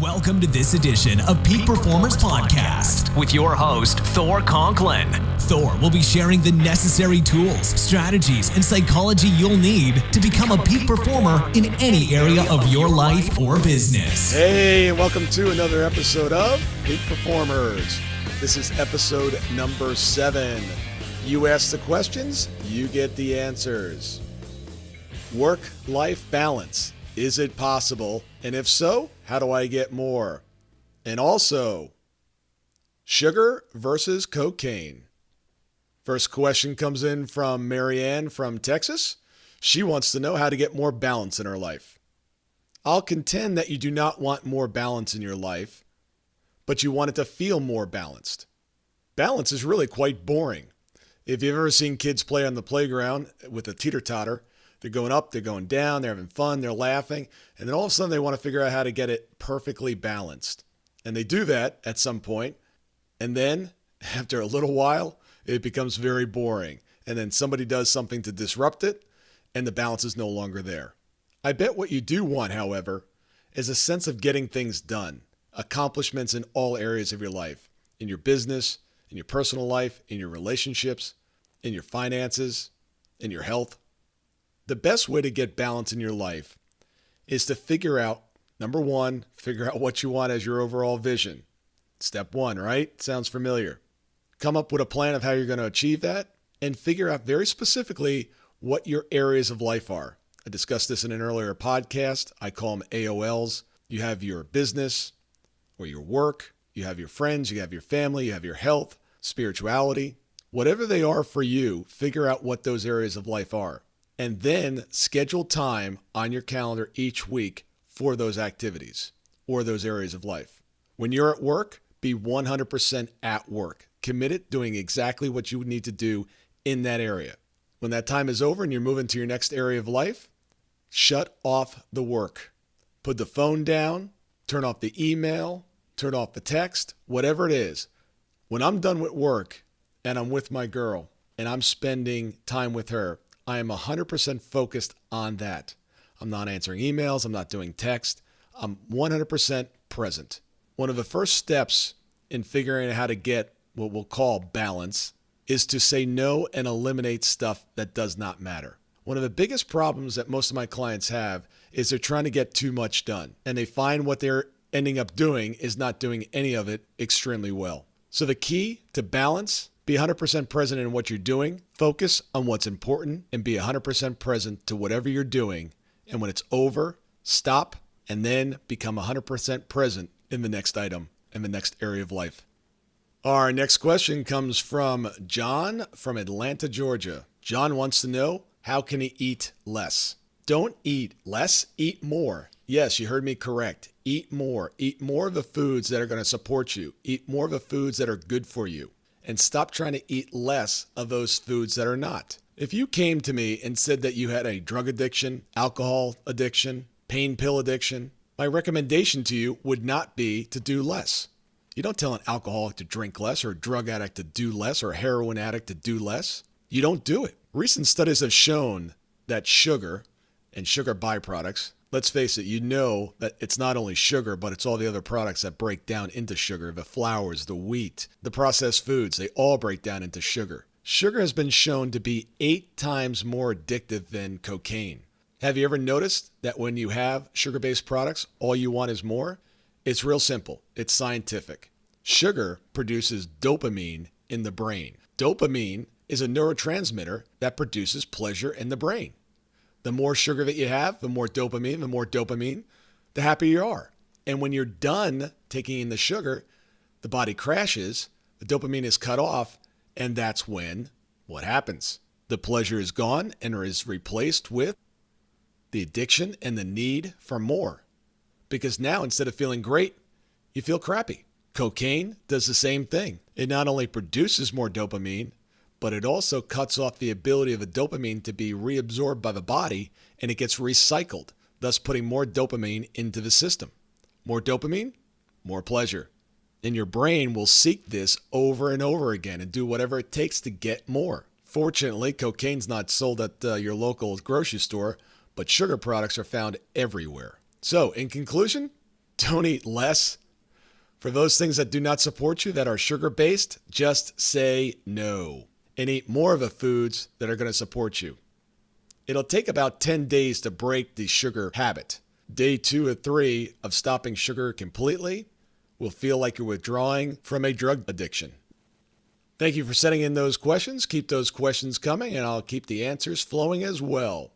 Welcome to this edition of Peak Performers Podcast with your host, Thor Conklin. Thor will be sharing the necessary tools, strategies, and psychology you'll need to become a peak performer in any area of your life or business. Hey, and welcome to another episode of Peak Performers. This is episode number 7. You ask the questions, you get the answers. Work-life balance. Is it possible? And if so, how do I get more? And also, sugar versus cocaine. First question comes in from Marianne from Texas. She wants to know how to get more balance in her life. I'll contend that you do not want more balance in your life, but you want it to feel more balanced. Balance is really quite boring. If you've ever seen kids play on the playground with a teeter-totter, they're going up, they're going down, they're having fun, they're laughing, and then all of a sudden they want to figure out how to get it perfectly balanced. And they do that at some point, and then after a little while, it becomes very boring. And then somebody does something to disrupt it, and the balance is no longer there. I bet what you do want, however, is a sense of getting things done, accomplishments in all areas of your life, in your business, in your personal life, in your relationships, in your finances, in your health. The best way to get balance in your life is to figure out, number one, figure out what you want as your overall vision. Step 1, right? Sounds familiar. Come up with a plan of how you're going to achieve that and figure out very specifically what your areas of life are. I discussed this in an earlier podcast. I call them AOLs. You have your business or your work. You have your friends. You have your family. You have your health, spirituality. Whatever they are for you, figure out what those areas of life are. And then schedule time on your calendar each week for those activities or those areas of life. When you're at work, be 100% at work. Committed, doing exactly what you would need to do in that area. When that time is over and you're moving to your next area of life, shut off the work. Put the phone down, turn off the email, turn off the text, whatever it is. When I'm done with work and I'm with my girl and I'm spending time with her, I am 100% focused on that. I'm not answering emails. I'm not doing text. I'm 100% present. One of the first steps in figuring out how to get what we'll call balance is to say no and eliminate stuff that does not matter. One of the biggest problems that most of my clients have is they're trying to get too much done, and they find what they're ending up doing is not doing any of it extremely well. So the key to balance: be 100% present in what you're doing, focus on what's important, and be 100% present to whatever you're doing. And when it's over, stop, and then become 100% present in the next item, in the next area of life. Our next question comes from John from Atlanta, Georgia. John wants to know, how can he eat less? Don't eat less, eat more. Yes, you heard me correct. Eat more. Eat more of the foods that are going to support you. Eat more of the foods that are good for you. And stop trying to eat less of those foods that are not. If you came to me and said that you had a drug addiction, alcohol addiction, pain pill addiction, my recommendation to you would not be to do less. You don't tell an alcoholic to drink less, or a drug addict to do less, or a heroin addict to do less. You don't do it. Recent studies have shown that sugar and sugar byproducts, let's face it, you know that it's not only sugar, but it's all the other products that break down into sugar. The flours, the wheat, the processed foods, they all break down into sugar. Sugar has been shown to be 8 times more addictive than cocaine. Have you ever noticed that when you have sugar-based products, all you want is more? It's real simple. It's scientific. Sugar produces dopamine in the brain. Dopamine is a neurotransmitter that produces pleasure in the brain. The more sugar that you have, the more dopamine, the happier you are. And when you're done taking in the sugar, the body crashes, the dopamine is cut off, and that's when what happens? The pleasure is gone and is replaced with the addiction and the need for more. Because now, instead of feeling great, you feel crappy. Cocaine does the same thing. It not only produces more dopamine, but it also cuts off the ability of the dopamine to be reabsorbed by the body, and it gets recycled, thus putting more dopamine into the system. More dopamine, more pleasure. And your brain will seek this over and over again and do whatever it takes to get more. Fortunately, cocaine's not sold at your local grocery store, but sugar products are found everywhere. So, in conclusion, Don't eat less. For those things that do not support you, that are sugar-based, just say no and eat more of the foods that are going to support you. It'll take about 10 days to break the sugar habit. Day 2 or 3 of stopping sugar completely will feel like you're withdrawing from a drug addiction. Thank you for sending in those questions. Keep those questions coming, and I'll keep the answers flowing as well.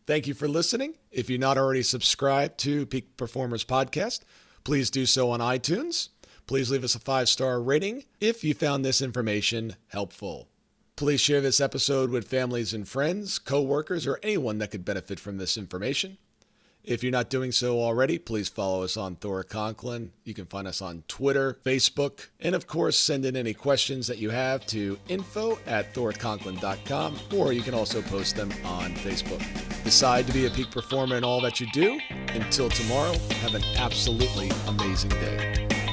Thank you for listening. If you're not already subscribed to Peak Performers Podcast, please do so on iTunes. Please leave us a 5-star rating if you found this information helpful. Please share this episode with families and friends, co-workers, or anyone that could benefit from this information. If you're not doing so already, please follow us on Thor Conklin. You can find us on Twitter, Facebook, and of course, send in any questions that you have to info@thorconklin.com, or you can also post them on Facebook. Decide to be a peak performer in all that you do. Until tomorrow, have an absolutely amazing day.